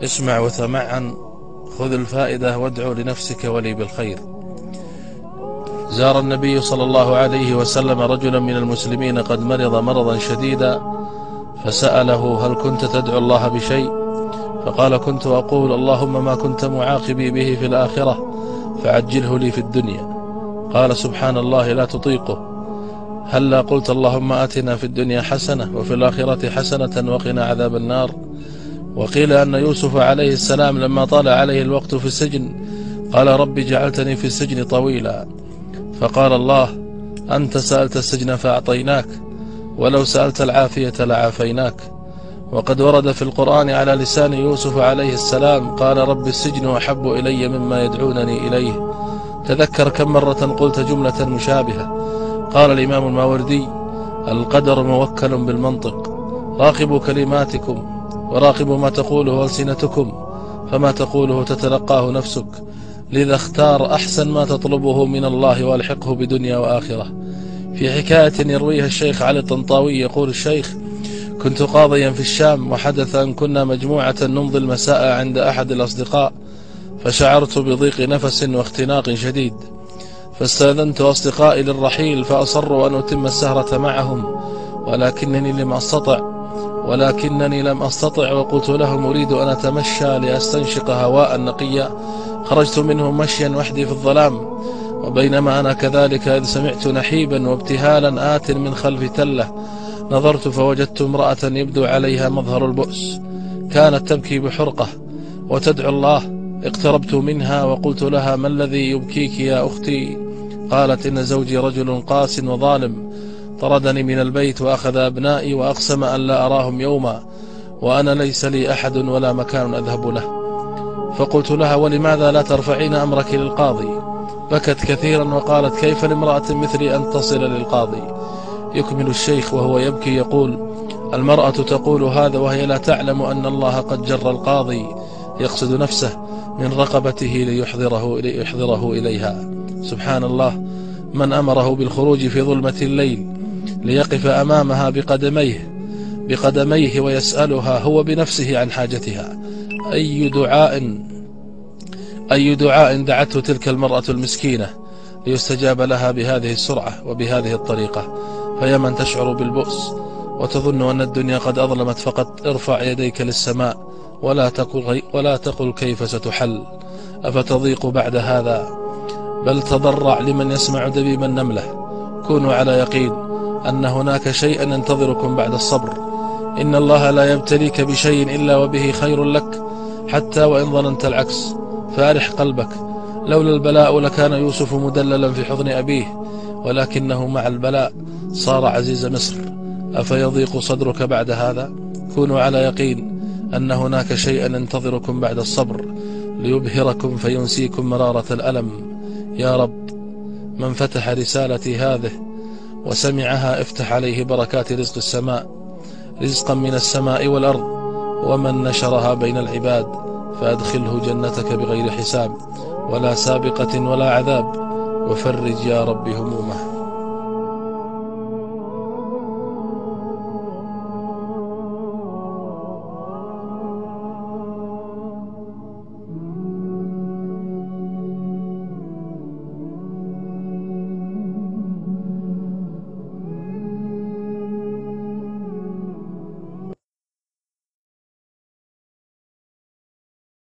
اسمع وتمعن، خذ الفائدة وادعو لنفسك ولي بالخير. زار النبي صلى الله عليه وسلم رجلا من المسلمين قد مرض مرضا شديدا، فسأله: هل كنت تدعو الله بشيء؟ فقال: كنت أقول: اللهم ما كنت معاقبي به في الآخرة فعجله لي في الدنيا. قال: سبحان الله، لا تطيقه. هلا قلت: اللهم آتنا في الدنيا حسنة وفي الآخرة حسنة وقنا عذاب النار. وقيل أن يوسف عليه السلام لما طال عليه الوقت في السجن قال: رب جعلتني في السجن طويلا. فقال الله: أنت سألت السجن فأعطيناك، ولو سألت العافية لعافيناك. وقد ورد في القرآن على لسان يوسف عليه السلام: قال: رب السجن أحب إلي مما يدعونني إليه. تذكر كم مرة قلت جملة مشابهة. قال الإمام الماوردي: القدر موكل بالمنطق، راقبوا كلماتكم وراقبوا ما تقوله ألسنتكم، فما تقوله تتلقاه نفسك، لذا اختار أحسن ما تطلبه من الله والحقه بدنيا وآخرة. في حكاية يرويها الشيخ علي الطنطاوي يقول الشيخ: كنت قاضيا في الشام، وحدث أن كنا مجموعة نمضي المساء عند أحد الأصدقاء، فشعرت بضيق نفس واختناق شديد، فاستأذنت أصدقائي للرحيل، فأصروا أن أتم السهرة معهم، ولكنني لم أستطع، وقلت لهم: أريد أن أتمشى لأستنشق هواء نقيا. خرجت منهم مشيا وحدي في الظلام، وبينما أنا كذلك إذ سمعت نحيبا وابتهالا آت من خلف تلة. نظرت فوجدت امرأة يبدو عليها مظهر البؤس، كانت تبكي بحرقة وتدعو الله. اقتربت منها وقلت لها: ما الذي يبكيك يا أختي؟ قالت: إن زوجي رجل قاس وظالم، طردني من البيت وأخذ أبنائي وأقسم أن لا أراهم يوما، وأنا ليس لي أحد ولا مكان أذهب له. فقلت لها: ولماذا لا ترفعين أمرك للقاضي؟ بكت كثيرا وقالت: كيف لامرأة مثلي أن تصل للقاضي؟ يكمل الشيخ وهو يبكي يقول: المرأة تقول هذا وهي لا تعلم أن الله قد جر القاضي يقصد نفسه من رقبته ليحضره إليها. سبحان الله، من أمره بالخروج في ظلمة الليل ليقف أمامها بقدميه ويسألها هو بنفسه عن حاجتها. أي دعاء دعته تلك المرأة المسكينة ليستجاب لها بهذه السرعة وبهذه الطريقة. فيا من تشعر بالبؤس وتظن أن الدنيا قد أظلمت، فقط ارفع يديك للسماء ولا تقل كيف ستحل، أفتضيق بعد هذا؟ بل تضرع لمن يسمع دبيب النملة. كونوا على يقين أن هناك شيئا ينتظركم بعد الصبر. إن الله لا يبتليك بشيء إلا وبه خير لك، حتى وإن ظننت العكس، فارح قلبك. لولا البلاء لكان يوسف مدللا في حضن أبيه، ولكنه مع البلاء صار عزيز مصر. أفيضيق صدرك بعد هذا؟ كونوا على يقين أن هناك شيئا ينتظركم بعد الصبر ليبهركم فينسيكم مرارة الألم. يا رب، من فتح رسالتي هذه وسمعها افتح عليه بركات رزق السماء، رزقا من السماء والأرض، ومن نشرها بين العباد فأدخله جنتك بغير حساب ولا سابقة ولا عذاب، وفرج يا رب همومه.